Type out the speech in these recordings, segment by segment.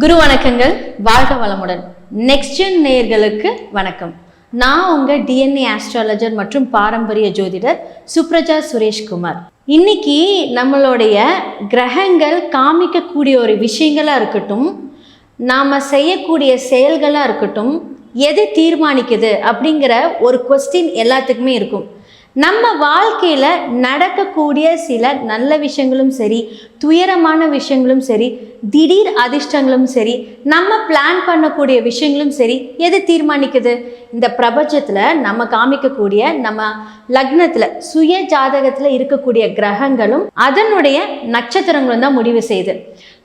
குரு வணக்கங்கள். வாழ்க வளமுடன். நெக்ஸ்ட் ஜென் நேயர்களுக்கு வணக்கம். நான் உங்க டிஎன்ஏ ஆஸ்ட்ராலஜர் மற்றும் பாரம்பரிய ஜோதிடர் சுப்ரஜா சுரேஷ்குமார். இன்னைக்கு நம்மளுடைய கிரகங்கள் காமிக்கக்கூடிய ஒரு விஷயங்களா இருக்கட்டும், நாம செய்யக்கூடிய செயல்களா இருக்கட்டும், எது தீர்மானிக்குது அப்படிங்கிற ஒரு கொஸ்டின் எல்லாத்துக்குமே இருக்கும். நம்ம வாழ்க்கையில் நடக்கக்கூடிய சில நல்ல விஷயங்களும் சரி, துயரமான விஷயங்களும் சரி, திடீர் அதிர்ஷ்டங்களும் சரி, நம்ம பிளான் பண்ணக்கூடிய விஷயங்களும் சரி, எது தீர்மானிக்குது? இந்த பிரபஞ்சத்தில் நம்ம காமிக்கக்கூடிய நம்ம லக்னத்தில் சுய ஜாதகத்தில் இருக்கக்கூடிய கிரகங்களும் அதனுடைய நட்சத்திரங்களும் தான் முடிவு செய்யுது.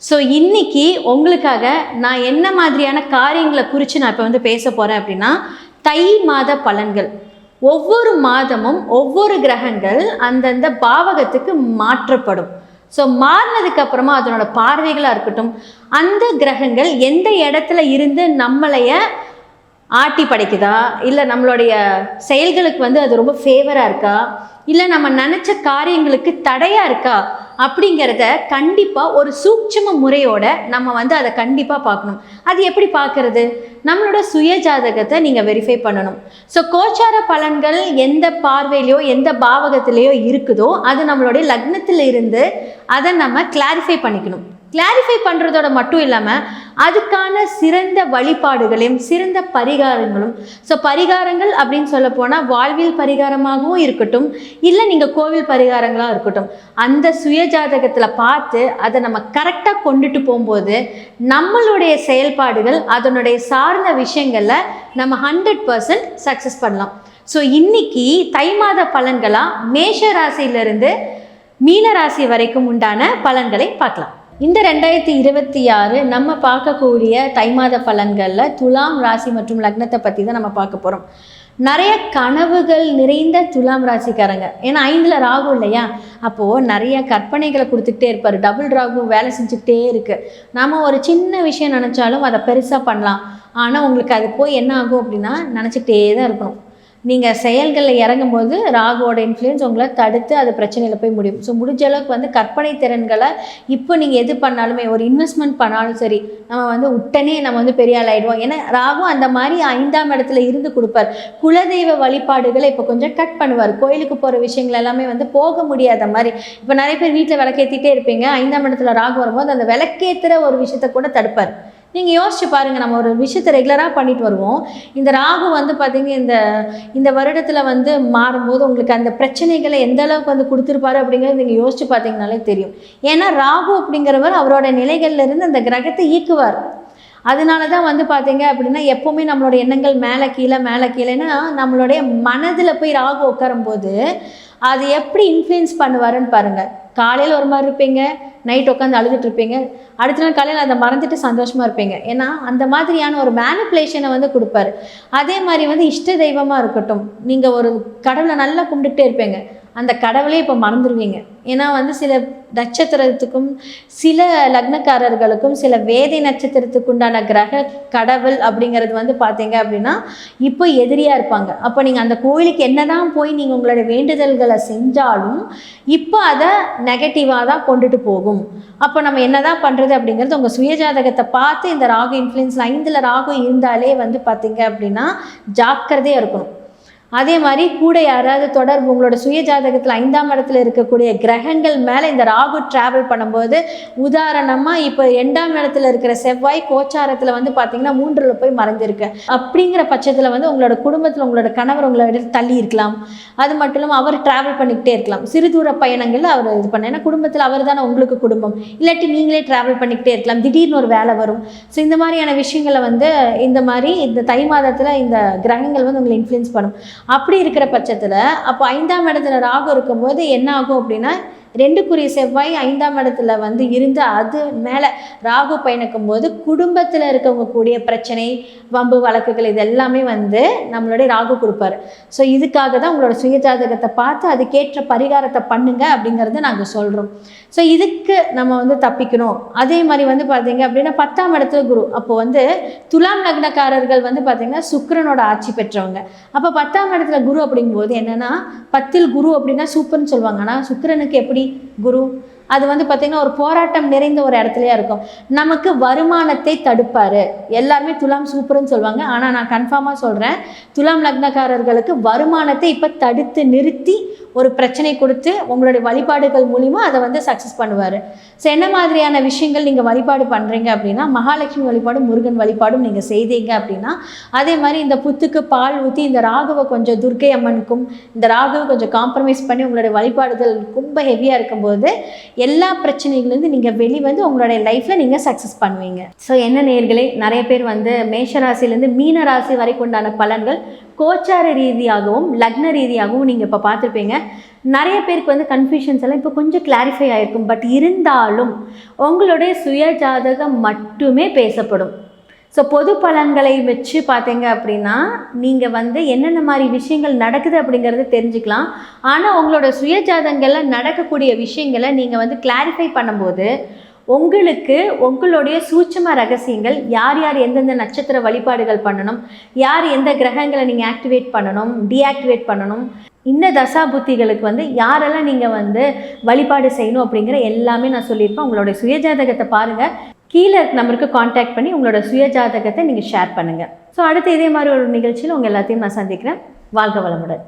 ஸோ இன்னைக்கு உங்களுக்காக நான் என்ன மாதிரியான காரியங்களை குறித்து நான் இப்போ பேச போகிறேன் அப்படின்னா, தை மாத பலன்கள். ஒவ்வொரு மாதமும் ஒவ்வொரு கிரகங்கள் அந்தந்த பாவகத்துக்கு மாற்றப்படும். ஸோ மாறினதுக்கு அப்புறமா அதனோட பார்வைகளாக இருக்கட்டும், அந்த கிரகங்கள் எந்த இடத்துல இருந்து நம்மளைய ஆட்டி படைக்குதா, இல்லை நம்மளுடைய செயல்களுக்கு அது ரொம்ப ஃபேவராக இருக்கா, இல்லை நம்ம நினச்ச காரியங்களுக்கு தடையாக இருக்கா அப்படிங்கிறத கண்டிப்பாக ஒரு சூட்சும முறையோட நம்ம அதை கண்டிப்பாக பார்க்கணும். அது எப்படி பார்க்கறது? நம்மளோட சுய ஜாதகத்தை நீங்கள் வெரிஃபை பண்ணணும். ஸோ கோச்சார பலன்கள் எந்த பார்வையிலையோ எந்த பாவகத்திலேயோ இருக்குதோ அது நம்மளுடைய லக்னத்தில் இருந்து அதை நம்ம கிளாரிஃபை பண்ணிக்கணும். கிளாரிஃபை பண்ணுறதோட மட்டும் இல்லாமல் அதுக்கான சிறந்த வழிபாடுகளையும் சிறந்த பரிகாரங்களும். ஸோ பரிகாரங்கள் அப்படின்னு சொல்ல போனால் வாழ்வியல் பரிகாரமாகவும் இருக்கட்டும், இல்லை நீங்கள் கோவில் பரிகாரங்களாக இருக்கட்டும், அந்த சுய ஜாதகத்தில் பார்த்து அதை நம்ம கரெக்டாக கொண்டுட்டு போகும்போது நம்மளுடைய செயல்பாடுகள் அதனுடைய சார்ந்த விஷயங்களில் நம்ம 100% சக்ஸஸ் பண்ணலாம். ஸோ இன்னைக்கு தை மாத பலன்களாக மேஷ ராசியிலிருந்து மீன ராசி வரைக்கும் உண்டான பலன்களை பார்க்கலாம். இந்த 2026 நம்ம பார்க்கக்கூடிய தை மாத பலன்களில் துலாம் ராசி மற்றும் லக்னத்தை பற்றி தான் நம்ம பார்க்க போகிறோம். நிறைய கனவுகள் நிறைந்த துலாம் ராசிக்காரங்க, ஏன்னா 5ல் ராகு இல்லையா, அப்போது நிறைய கற்பனைகளை கொடுத்துக்கிட்டே இருப்பார். டபுள் ராகு வேலை செஞ்சுக்கிட்டே இருக்குது. நாம் ஒரு சின்ன விஷயம் நினச்சாலும் அதை பெருசாக பண்ணலாம். ஆனால் உங்களுக்கு அது போய் என்ன ஆகும் அப்படின்னா நினச்சிக்கிட்டே தான் இருக்கணும். நீங்கள் செயல்களில் இறங்கும்போது ராகுவோட இன்ஃப்ளூயன்ஸ் உங்களை தடுத்து அது பிரச்சனையில் போய் முடியும். ஸோ முடிஞ்ச அளவுக்கு கற்பனை திறன்களை இப்போ நீங்கள் எது பண்ணாலுமே, ஒரு இன்வெஸ்ட்மெண்ட் பண்ணாலும் சரி, நம்ம உடனே நம்ம பெரிய ஆள் ஆகிடுவோம். ஏன்னா ராகு அந்த மாதிரி 5ஆம் இடத்துல இருந்து கொடுப்பார். குலதெய்வ வழிபாடுகளை இப்போ கொஞ்சம் கட் பண்ணுவார். கோயிலுக்கு போகிற விஷயங்கள் எல்லாமே போக முடியாத மாதிரி. இப்போ நிறைய பேர் வீட்டில் விளக்கேற்றிட்டே இருப்பீங்க, 5ஆம் இடத்துல ராகு வரும்போது அந்த விளக்கேற்றுற ஒரு விஷயத்தை கூட தடுப்பார். நீங்கள் யோசிச்சு பாருங்கள், நம்ம ஒரு விஷயத்தை ரெகுலராக பண்ணிட்டு வருவோம். இந்த ராகு பார்த்தீங்க இந்த வருடத்தில் மாறும்போது உங்களுக்கு அந்த பிரச்சனைகளை எந்த அளவுக்கு கொடுத்துருப்பாரு அப்படிங்கிறது நீங்கள் யோசிச்சு பார்த்தீங்கனாலே தெரியும். ஏன்னா ராகு அப்படிங்கிறவர் அவரோட நிலைகள்லேருந்து அந்த கிரகத்தை ஈக்குவார். அதனால தான் பார்த்தீங்க அப்படின்னா எப்போவுமே நம்மளோட எண்ணங்கள் மேலே கீழேன்னா நம்மளுடைய மனதில் போய் ராகு உட்காரும்போது அது எப்படி இன்ஃப்ளூயன்ஸ் பண்ணுவாருன்னு பாருங்கள். காலையில் ஒரு மாதிரி இருப்பீங்க, நைட் உட்காந்து அழுதுட்டு இருப்பீங்க, அடுத்த நாள் காலையில் அதை மறந்துட்டு சந்தோஷமாக இருப்பீங்க. ஏன்னா அந்த மாதிரியான ஒரு மேனிப்புலேஷனை கொடுப்பாரு. அதே மாதிரி இஷ்ட தெய்வமாக இருக்கட்டும், நீங்கள் ஒரு கடவுளை நல்லா கும்பிட்டுட்டே இருப்பீங்க, அந்த கடவுளே இப்போ மறந்துடுவீங்க. ஏன்னா சில நட்சத்திரத்துக்கும் சில லக்னக்காரர்களுக்கும் சில வேதை நட்சத்திரத்துக்கு உண்டான கிரக கடவுள் அப்படிங்கிறது பார்த்தீங்க அப்படின்னா இப்போ எதிரியாக இருப்பாங்க. அப்போ நீங்கள் அந்த கோயிலுக்கு என்னதான் போய் நீங்கள் உங்களோட வேண்டுதல்களை செஞ்சாலும் இப்போ அதை நெகட்டிவாக தான் கொண்டுட்டு போகும். அப்போ நம்ம என்னதான் பண்ணுறது அப்படிங்கிறது உங்கள் சுயஜாதகத்தை பார்த்து, இந்த ராகு இன்ஃப்ளூயன்ஸ் 5ல் ராகு இருந்தாலே பார்த்தீங்க அப்படின்னா ஜாக்கிரதையாக இருக்கணும். அதே மாதிரி கூட யாராவது தொடர்பு உங்களோட சுய ஜாதகத்தில் 5ஆம் இடத்துல இருக்கக்கூடிய கிரகங்கள் மேலே இந்த ராகு ட்ராவல் பண்ணும்போது, உதாரணமாக இப்போ 2ஆம் இடத்துல இருக்கிற செவ்வாய் கோச்சாரத்தில் பார்த்தீங்கன்னா 3ல் போய் மறைஞ்சிருக்கு. அப்படிங்கிற பட்சத்தில் உங்களோட குடும்பத்தில் உங்களோட கணவர் உங்களோட தள்ளி இருக்கலாம். அது மட்டும் இல்லாமல் அவர் ட்ராவல் பண்ணிக்கிட்டே இருக்கலாம். சிறு தூர பயணங்களில் அவர் இது பண்ண, ஏன்னா குடும்பத்தில் அவர் தானே உங்களுக்கு குடும்பம். இல்லாட்டி நீங்களே ட்ராவல் பண்ணிக்கிட்டே இருக்கலாம், திடீர்னு ஒரு வேலை வரும். ஸோ இந்த மாதிரியான விஷயங்களை இந்த மாதிரி இந்த தை மாதத்தில் இந்த கிரகங்கள் உங்களை இன்ஃப்ளூயன்ஸ் பண்ணும். அப்படி இருக்கிற பட்சத்தில் அப்போ 5ஆம் இடத்துல ராகு இருக்கும்போது என்ன ஆகும் அப்படின்னா, 2க்குரிய செவ்வாய் 5ஆம் இடத்துல இருந்து அது மேலே ராகு பயணிக்கும் போது குடும்பத்தில் இருக்கவங்க கூடிய பிரச்சனை, வம்பு வழக்குகள் இது எல்லாமே நம்மளுடைய ராகு கொடுப்பாரு. ஸோ இதுக்காக தான் உங்களோட சுயஜாதகத்தை பார்த்து அதுக்கேற்ற பரிகாரத்தை பண்ணுங்க அப்படிங்கிறத நாங்கள் சொல்கிறோம். ஸோ இதுக்கு நம்ம தப்பிக்கணும். அதே மாதிரி பார்த்தீங்க அப்படின்னா 10ஆம் இடத்துல குரு. அப்போ துலாம் லக்னக்காரர்கள் பார்த்தீங்கன்னா சுக்கிரனோட ஆட்சி பெற்றவங்க. அப்போ 10ஆம் இடத்துல குரு அப்படிங்கும்போது என்னென்னா, 10ல் குரு அப்படின்னா சூப்பர்னு சொல்லுவாங்க. ஆனால் சுக்கிரனுக்கு எப்படி குரு அது வந்து பார்த்திங்கன்னா ஒரு போராட்டம் நிறைந்த ஒரு இடத்துலையா இருக்கும். நமக்கு வருமானத்தை தடுப்பார். எல்லாருமே துலாம் சூப்பர்னு சொல்லுவாங்க, ஆனால் நான் கன்ஃபார்மாக சொல்கிறேன், துலாம் லக்னக்காரர்களுக்கு வருமானத்தை இப்போ தடுத்து நிறுத்தி ஒரு பிரச்சனை கொடுத்து உங்களுடைய வழிபாடுகள் மூலிமா அதை வந்து சக்ஸஸ் பண்ணுவார். ஸோ என்ன மாதிரியான விஷயங்கள் நீங்கள் வழிபாடு பண்ணுறீங்க அப்படின்னா, மகாலட்சுமி வழிபாடும் முருகன் வழிபாடும் நீங்கள் செய்தீங்க அப்படின்னா, அதே மாதிரி இந்த புத்துக்கு பால் ஊற்றி இந்த ராகுவை கொஞ்சம் துர்க்கை அம்மனுக்கும் இந்த ராகுவை கொஞ்சம் காம்ப்ரமைஸ் பண்ணி உங்களுடைய வழிபாடுகள் ரொம்ப ஹெவியாக இருக்கும்போது எல்லா பிரச்சனைகள்லேருந்து நீங்கள் வெளிவந்து உங்களுடைய லைஃப்பில் நீங்கள் சக்ஸஸ் பண்ணுவீங்க. ஸோ என்ன நேயர்களே, நிறைய பேர் வந்து மேஷராசிலேருந்து மீன ராசி வரைக்கும் உண்டான பலன்கள் கோச்சார ரீதியாகவும் லக்ன ரீதியாகவும் நீங்கள் இப்போ பார்த்துருப்பீங்க. நிறைய பேருக்கு வந்து கன்ஃபியூஷன்ஸ் எல்லாம் இப்போ கொஞ்சம் கிளாரிஃபை ஆகிருக்கும். பட் இருந்தாலும் உங்களுடைய சுய ஜாதகம் மட்டுமே பேசப்படும். ஸோ பொது பலன்களை வச்சு பார்த்தீங்க அப்படின்னா நீங்கள் வந்து என்னென்ன மாதிரி விஷயங்கள் நடக்குது அப்படிங்கிறத தெரிஞ்சுக்கலாம். ஆனால் உங்களோட சுய ஜாதகங்களில் நடக்கக்கூடிய விஷயங்களை நீங்கள் வந்து கிளாரிஃபை பண்ணும்போது உங்களுக்கு உங்களுடைய சூட்சும ரகசியங்கள், யார் யார் எந்தெந்த நட்சத்திர வழிபாடுகள் பண்ணணும், யார் எந்த கிரகங்களை நீங்கள் ஆக்டிவேட் பண்ணணும், டீஆக்டிவேட் பண்ணணும், இந்த தசா புத்திகளுக்கு வந்து யாரெல்லாம் நீங்கள் வந்து வழிபாடு செய்யணும் அப்படிங்கிற எல்லாமே நான் சொல்லியிருப்பேன். உங்களுடைய சுயஜாதகத்தை பாருங்கள், கீழே நம்பருக்கு காண்டாக்ட் பண்ணி உங்களோட சுயஜாதகத்தை நீங்கள் ஷேர் பண்ணுங்கள். ஸோ அடுத்து இதே மாதிரி ஒரு நிகழ்ச்சியில் உங்கள் எல்லாத்தையும் நான் சந்திக்கிறேன். வாழ்க வளமுடன்.